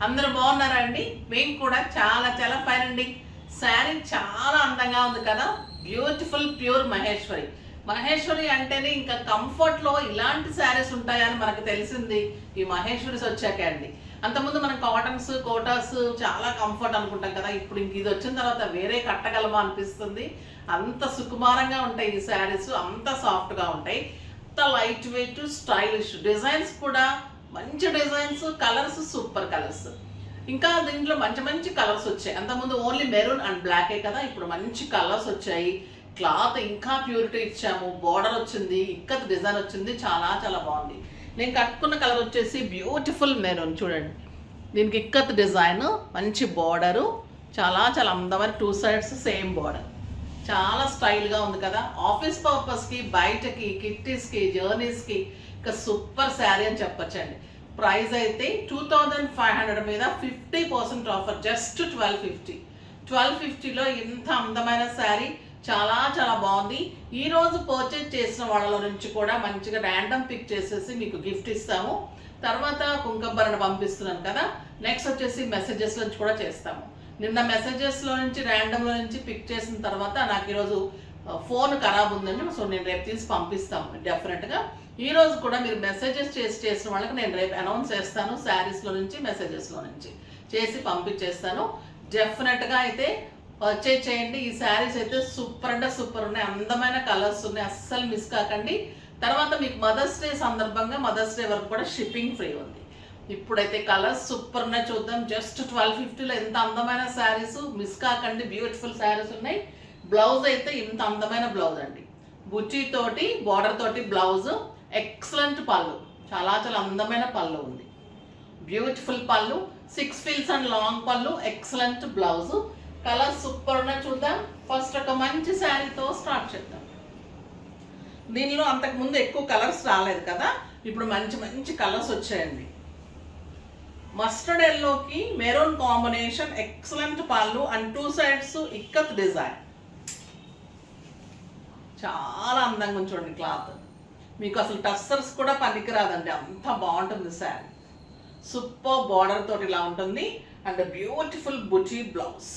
అందరూ బాగున్నారా అండి? మేము కూడా చాలా చాలా ఫైన్ అండి. శారీ చాలా అందంగా ఉంది కదా, బ్యూటిఫుల్ ప్యూర్ మహేశ్వరి. మహేశ్వరి అంటేనే ఇంకా కంఫర్ట్ లో ఇలాంటి శారీస్ ఉంటాయని మనకు తెలిసింది ఈ మహేశ్వరీస్ వచ్చాకే అండి. అంతకుముందు మనం కాటన్స్ కోటాస్ చాలా కంఫర్ట్ అనుకుంటాం కదా, ఇప్పుడు ఇంక ఇది వచ్చిన తర్వాత వేరే కట్టగలమా అనిపిస్తుంది. అంత సుకుమారంగా ఉంటాయి ఈ శారీస్, అంత సాఫ్ట్ గా ఉంటాయి, అంత లైట్ వెయిట్, స్టైలిష్ డిజైన్స్ కూడా మంచి డిజైన్స్, కలర్స్ సూపర్ కలర్స్. ఇంకా దీంట్లో మంచి మంచి కలర్స్ వచ్చాయి. అంతకుముందు ఓన్లీ మెరూన్ అండ్ బ్లాకే కదా, ఇప్పుడు మంచి కలర్స్ వచ్చాయి. క్లాత్ ఇంకా ప్యూరిటీ ఇచ్చాము, బార్డర్ వచ్చింది, ఇక్కత్ డిజైన్ వచ్చింది, చాలా చాలా బాగుంది. నేను కట్టుకున్న కలర్ వచ్చేసి బ్యూటిఫుల్ మెరూన్. చూడండి, దీనికి ఇక్కత్ డిజైన్, మంచి బార్డరు, చాలా చాలా అందమైన టూ సైడ్స్ సేమ్ బార్డర్, చాలా స్టైల్గా ఉంది కదా. ఆఫీస్ పర్పస్కి, బయటకి, కిట్టీస్కి, జర్నీస్కి ఇంకా సూపర్ శారీ అని చెప్పొచ్చండి. ప్రైస్ అయితే 2500 మీద 50% ఆఫర్, జస్ట్ 1250లో ఇంత అందమైన శారీ చాలా చాలా బాగుంది. ఈ రోజు పర్చేజ్ చేసిన వాళ్ళ నుంచి కూడా మంచిగా ర్యాండమ్ పిక్ చేసేసి మీకు గిఫ్ట్ ఇస్తాము. తర్వాత కుంకుమభరణ పంపిస్తున్నాను కదా, నెక్స్ట్ వచ్చేసి మెసేజెస్ నుంచి కూడా చేస్తాము. నిన్న మెసేజెస్లో నుంచి ర్యాండమ్లో నుంచి పిక్ చేసిన తర్వాత నాకు ఈరోజు ఫోన్ ఖరాబ్ ఉందండి, సో నేను రేపు తీసి పంపిస్తాము డెఫినెట్గా. ఈ రోజు కూడా మీరు మెసేజెస్ చేసిన వాళ్ళకి నేను రేపు అనౌన్స్ చేస్తాను, శారీస్లో నుంచి మెసేజెస్లో నుంచి చేసి పంపించేస్తాను. డెఫినెట్గా అయితే పర్చేజ్ చేయండి. ఈ శారీస్ అయితే సూపర్ అంటే సూపర్ ఉన్నాయి, అందమైన కలర్స్ ఉన్నాయి, అస్సలు మిస్ కాకండి. తర్వాత మీకు మదర్స్ డే సందర్భంగా మదర్స్ డే వరకు కూడా షిప్పింగ్ ఫ్రీ ఉంది. ఇప్పుడైతే కలర్స్ సూపర్ ఉన్నాయి, చూద్దాం. జస్ట్ 1250లో ఎంత అందమైన శారీస్, మిస్ కాకండి. బ్యూటిఫుల్ శారీస్ ఉన్నాయి. బ్లౌజ్ అయితే ఇంత అందమైన బ్లౌజ్ అండి, బుచ్చి తోటి బార్డర్ తోటి బ్లౌజ్, ఎక్సలెంట్ పళ్ళు, చాలా చాలా అందమైన పళ్ళు ఉంది, బ్యూటిఫుల్ పళ్ళు, 6 ఫీల్స్ అండ్ లాంగ్ పళ్ళు, ఎక్సలెంట్ బ్లౌజ్. కలర్ సూపర్ ఉన్నాయి, చూద్దాం. ఫస్ట్ ఒక మంచి శారీతో స్టార్ట్ చేద్దాం. దీనిలో అంతకుముందు ఎక్కువ కలర్స్ రాలేదు కదా, ఇప్పుడు మంచి మంచి కలర్స్ వచ్చాయండి. మస్టర్డ్ ఎల్లోకి మెరూన్ కాంబినేషన్, ఎక్సలెంట్ పళ్ళు అండ్ 2 సైడ్స్ ఇక్కత్ డిజైన్, చాలా అందంగా ఉంది. చూడండి క్లాత్, మీకు అసలు టస్సర్స్ కూడా పనికిరాదండి, అంత బాగుంటుంది శారీ. సూపర్ బార్డర్ తోటి ఇలా ఉంటుంది అండ్ బ్యూటిఫుల్ బుటీ బ్లౌజ్,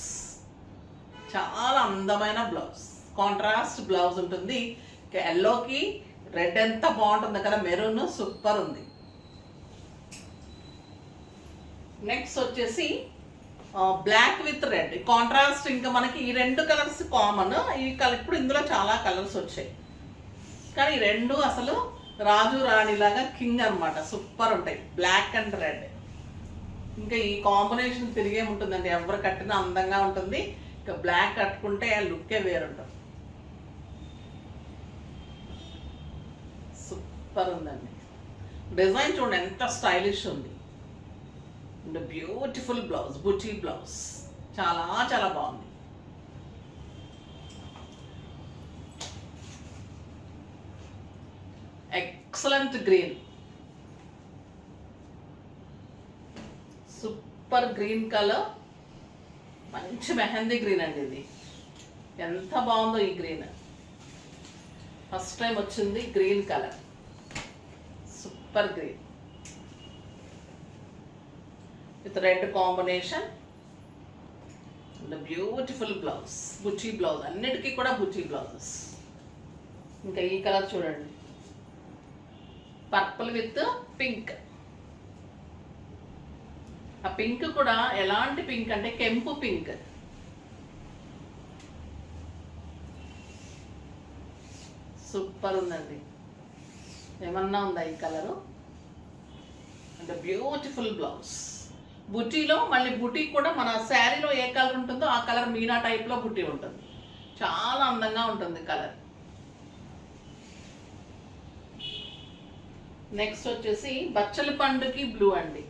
చాలా అందమైన బ్లౌజ్, కాంట్రాస్ట్ బ్లౌజ్ ఉంటుంది. ఎల్లోకి రెడ్ ఎంత బాగుంటుంది కదా, మెరూన్ సూపర్ ఉంది. నెక్స్ట్ వచ్చేసి బ్లాక్ విత్ రెడ్ కాంట్రాస్ట్. ఇంకా మనకి ఈ 2 కలర్స్ కామన్, ఈ కలర్ ఇప్పుడు ఇందులో చాలా కలర్స్ వచ్చాయి, కానీ ఈ 2 అసలు రాజు రాణి లాగా కింగ్ అనమాట, సూపర్ ఉంటాయి, బ్లాక్ అండ్ రెడ్. ఇంకా ఈ కాంబినేషన్ తిరిగే ఉంటుందండి, ఎవరు కట్టినా అందంగా ఉంటుంది. ఇంకా బ్లాక్ కట్టుకుంటే ఆ లుక్కే వేరుంటుంది, సూపర్ ఉందండి. డిజైన్ చూడండి ఎంత స్టైలిష్ ఉంది and beautiful blouse, buti blouse, చాలా చాలా బాగుంది. Excellent green, super green colour, మంచి మెహందీ గ్రీన్ అండి. ఇది ఎంత బాగుందో ఈ గ్రీన్, ఫస్ట్ టైం వచ్చింది green colour, super green with red combination and beautiful blouse, Buchi blouse, అన్నిటికీ కూడా బుచ్చి బ్లౌజెస్. ఇంకా ఈ కలర్ చూడండి, పర్పుల్ విత్ పింక్. ఆ పింక్ కూడా ఎలాంటి పింక్ అంటే కెంపు పింక్, సూపర్ ఉందండి. ఏమన్నా ఉందా ఈ కలరు? అంటే బ్యూటిఫుల్ బ్లౌజ్, బుటీలో మళ్ళీ బుటీ కూడా మన శారీలో ఏ కలర్ ఉంటుందో ఆ కలర్ మీనా టైప్లో బుటీ ఉంటుంది, చాలా అందంగా ఉంటుంది కలర్. నెక్స్ట్ వచ్చేసి బచ్చల పండుకి బ్లూ అండి,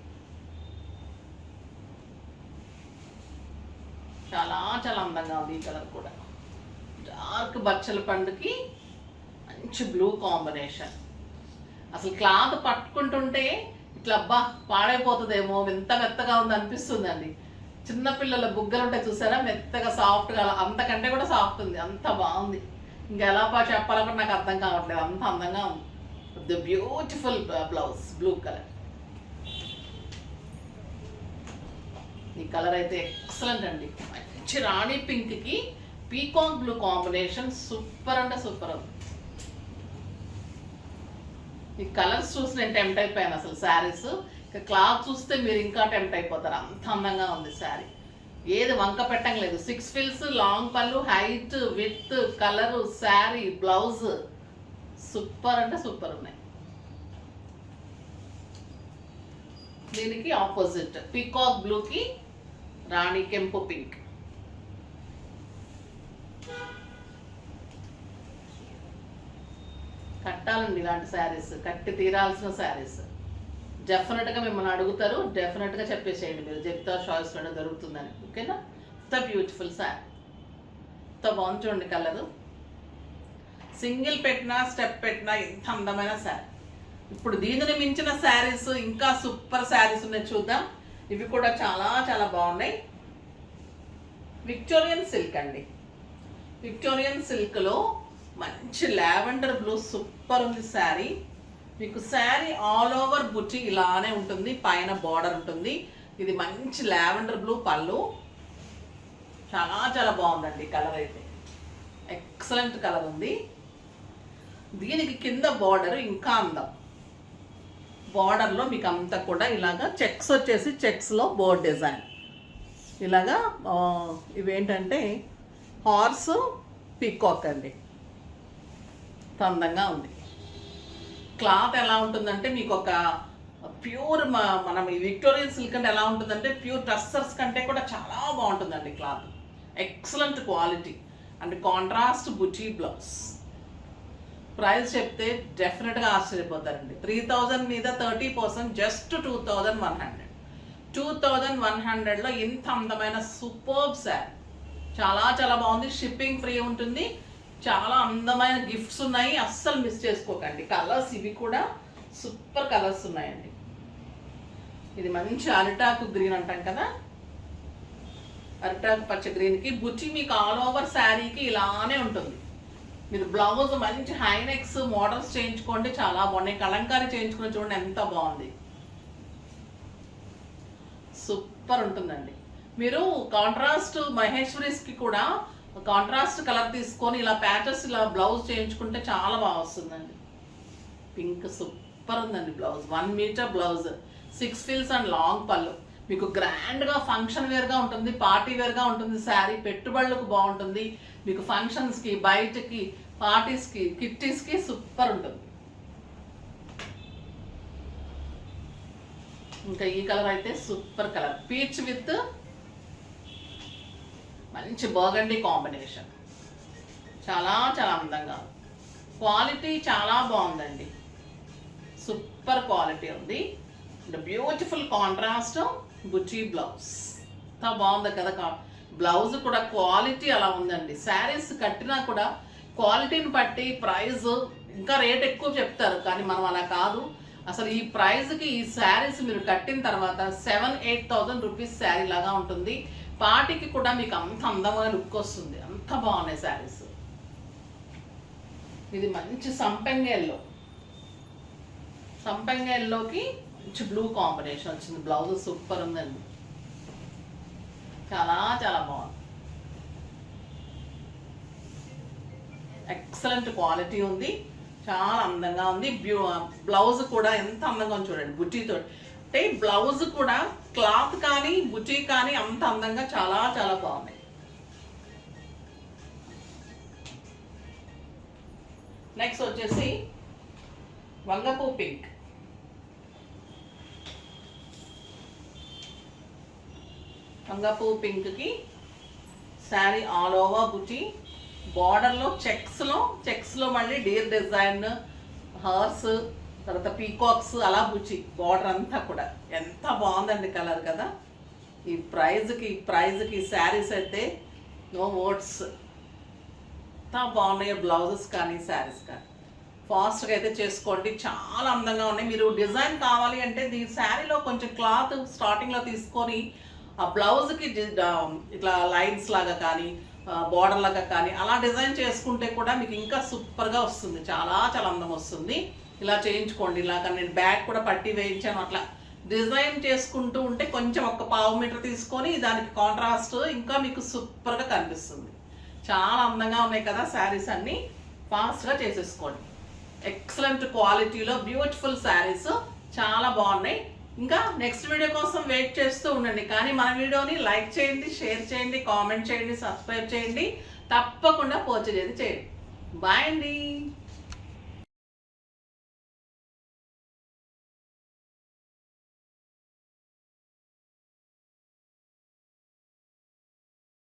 చాలా చాలా అందంగా ఉంది ఈ కలర్ కూడా. డార్క్ బచ్చల పండుకి మంచి బ్లూ కాంబినేషన్. అసలు క్లాత్ పట్టుకుంటుంటే ఇట్లా అబ్బా పాడైపోతుందేమో, ఎంత మెత్తగా ఉంది అనిపిస్తుందండి. చిన్నపిల్లల బుగ్గలు ఉంటాయి చూసారా, మెత్తగా సాఫ్ట్గా, అంతకంటే కూడా సాఫ్ట్ ఉంది, అంత బాగుంది. ఇంకా ఎలా చెప్పాలో కూడా నాకు అర్థం కావట్లేదు, అంత అందంగా ఉంది. The beautiful blouse, blue colour. ఈ కలర్ అయితే ఎక్సలెంట్ అండి. మంచి రాణి పింక్కి పీకాక్ బ్లూ కాంబినేషన్ సూపర్ అంటే సూపర్ ఉంది. ఈ కలర్స్ చూసి నేను టెంప్ట్ అయిపోయాను అసలు శారీస్. క్లాత్ చూస్తే మీరు ఇంకా టెంప్ట్ అయిపోతారు, అంత అందంగా ఉంది శారీ. ఏది వంక పెట్టలేదు. 6 ఫిల్స్, లాంగ్ పళ్ళు, height, with, colour, sari, blouse super అంటే సూపర్ ఉన్నాయి. దీనికి ఆపోజిట్ పీకాక్ బ్లూకి రాణి కెంపు పింక్. కట్టాలండి ఇలాంటి శారీస్, కట్టి తీరాల్సిన శారీస్. డెఫినెట్గా మిమ్మల్ని అడుగుతారు, డెఫినెట్గా చెప్పేసేయండి మీరు జెప్తా చాయిస్లోనే దొరుకుతుందని. ఓకేనా? ఇంత బ్యూటిఫుల్ శారీ, ఇంత బాగుంది చూడండి కలరు. సింగిల్ పెట్టినా స్టెప్ పెట్టినా ఇంత అందమైన శారీ. ఇప్పుడు దీనిని మించిన శారీస్, ఇంకా సూపర్ శారీస్ ఉన్నాయి, చూద్దాం. ఇవి కూడా చాలా చాలా బాగున్నాయి. విక్టోరియన్ సిల్క్ అండి. విక్టోరియన్ సిల్క్లో మంచి లావెండర్ బ్లూ సూపర్ ఉంది శారీ. మీకు శారీ ఆల్ ఓవర్ బుట్టి ఇలానే ఉంటుంది, పైన బార్డర్ ఉంటుంది. ఇది మంచి లావెండర్ బ్లూ పళ్ళు, చాలా చాలా బాగుందండి కలర్ అయితే. ఎక్సలెంట్ కలర్ ఉంది. దీనికి కింద బార్డర్ ఇంకా అందం. బార్డర్లో మీకు అంతా కూడా ఇలాగా చెక్స్ వచ్చేసి చెక్స్లో బోర్డ్ డిజైన్ ఇలాగా. ఇవేంటంటే హార్స్ పీకాక్ అండి, అందంగా ఉంది. క్లాత్ ఎలా ఉంటుందంటే మీకు ఒక ప్యూర్ మనం ఈ విక్టోరియన్ సిల్క్ అంటే ఎలా ఉంటుందంటే ప్యూర్ టస్సర్స్ కంటే కూడా చాలా బాగుంటుందండి cloth. Excellent quality and contrast buti blouse. Price చెప్తే డెఫినెట్గా ఆశ్చర్యపోతారండి. 3000 మీద 30%, జస్ట్ 2100. 2100లో ఇంత అందమైన సూపర్బ్ శారీ, చాలా చాలా బాగుంది. షిప్పింగ్ ఫ్రీ ఉంటుంది. చాలా అందమైన గిఫ్ట్స్ ఉన్నాయి, అస్సలు మిస్ చేసుకోకండి. కలర్స్ ఇవి కూడా సూపర్ కలర్స్ ఉన్నాయండి. ఇది మంచి అరిటాకు గ్రీన్ అంటాం కదా, అరిటాకు పచ్చ గ్రీన్కి బుచ్చి మీకు ఆల్ ఓవర్ శారీకి ఇలానే ఉంటుంది. మీరు బ్లౌజ్ మంచి హైనెక్స్ మోడల్స్ చేయించుకోండి, చాలా బాగున్నాయి. కలంకారీ చేయించుకుని చూడండి ఎంత బాగుంది, సూపర్ ఉంటుందండి. మీరు కాంట్రాస్ట్ మహేశ్వరీస్కి కూడా కాంట్రాస్ట్ కలర్ తీసుకొని ఇలా ప్యాచెస్ ఇలా బ్లౌజ్ చేయించుకుంటే చాలా బాగా వస్తుందండి. పింక్ సూపర్ ఉందండి బ్లౌజ్. 1 మీటర్ బ్లౌజ్, 6 ఫిల్స్ అండ్ లాంగ్ పళ్ళు. మీకు గ్రాండ్గా ఫంక్షన్ వేర్గా ఉంటుంది, పార్టీ వేర్గా ఉంటుంది శారీ. పెట్టుబడులకు బాగుంటుంది. మీకు ఫంక్షన్స్కి, బయటకి, పార్టీస్కి, కిట్టీస్కి సూపర్ ఉంటుంది. ఇంకా ఈ కలర్ అయితే సూపర్ కలర్, పీచ్ విత్ మంచి బర్గండీ కాంబినేషన్, చాలా చాలా అందంగా. క్వాలిటీ చాలా బాగుందండి, సూపర్ క్వాలిటీ ఉంది. బ్యూటిఫుల్ కాంట్రాస్ట్ బుటీ బ్లౌజ్, ఎంత బాగుంది కదా. బ్లౌజ్ కూడా క్వాలిటీ అలా ఉందండి. శారీస్ కట్టినా కూడా క్వాలిటీని బట్టి ప్రైస్ ఇంకా రేట్ ఎక్కువ చెప్తారు, కానీ మనం అలా కాదు. అసలు ఈ ప్రైస్కి ఈ శారీస్ మీరు కట్టిన తర్వాత 7,000-8,000 రూపీస్ శారీ లాగా ఉంటుంది. పార్టీకి కూడా మీకు అంత అందమైన లుక్ వస్తుంది, అంత బాగున్నాయి శారీస్. ఇది మంచి సంపెంగ ఎల్లో, సంపెంగ ఎల్లోకి మంచి బ్లూ కాంబినేషన్ వచ్చింది. బ్లౌజ్ సూపర్ ఉందండి, చాలా చాలా బాగుంది. ఎక్సలెంట్ క్వాలిటీ ఉంది, చాలా అందంగా ఉంది. బ్లౌజ్ కూడా ఎంత అందంగా ఉంది చూడండి, బుట్టీతో. అంటే బ్లౌజ్ కూడా క్లాత్ కానీ బుటీ కానీ అంత అందంగా చాలా చాలా బాగున్నాయి. నెక్స్ట్ వచ్చేసి వంగపూ పింక్. వంగపూ పింక్కి శారీ ఆల్ ఓవర్ బుటీ, బార్డర్లో చెక్స్లో మళ్ళీ డీర్ డిజైన్, హార్స్, తర్వాత పీకాక్స్ అలా బుచ్చి బార్డర్ అంతా కూడా ఎంత బాగుందండి కలర్ కదా. ఈ ప్రైజ్కి శారీస్ అయితే నో వర్డ్స్, ఎంత బాగున్నాయో బ్లౌజెస్ కానీ శారీస్ కానీ. ఫాస్ట్గా అయితే చేసుకోండి, చాలా అందంగా ఉన్నాయి. మీరు డిజైన్ కావాలి అంటే ఈ శారీలో కొంచెం క్లాత్ స్టార్టింగ్లో తీసుకొని ఆ బ్లౌజ్కి ఇట్లా లైన్స్ లాగా కానీ బార్డర్ లాగా కానీ అలా డిజైన్ చేసుకుంటే కూడా మీకు ఇంకా సూపర్గా వస్తుంది, చాలా చాలా అందం వస్తుంది. ఇలా చేయించుకోండి. ఇలాగ నేను బ్యాక్ కూడా పట్టి వేయించాను, అట్లా డిజైన్ చేసుకుంటూ ఉంటే కొంచెం ఒక పావు మీటర్ తీసుకొని దానికి కాంట్రాస్ట్ ఇంకా మీకు సూపర్గా కనిపిస్తుంది. చాలా అందంగా ఉన్నాయి కదా శారీస్ అన్నీ. ఫాస్ట్గా చేసేసుకోండి. ఎక్సలెంట్ క్వాలిటీలో బ్యూటిఫుల్ శారీస్ చాలా బాగున్నాయి. ఇంకా నెక్స్ట్ వీడియో కోసం వెయిట్ చేస్తూ ఉండండి. కానీ మన వీడియోని లైక్ చేయండి, షేర్ చేయండి, కామెంట్ చేయండి, సబ్స్క్రైబ్ చేయండి, తప్పకుండా పర్చేజ్ చేయండి. బాయ్ అండి.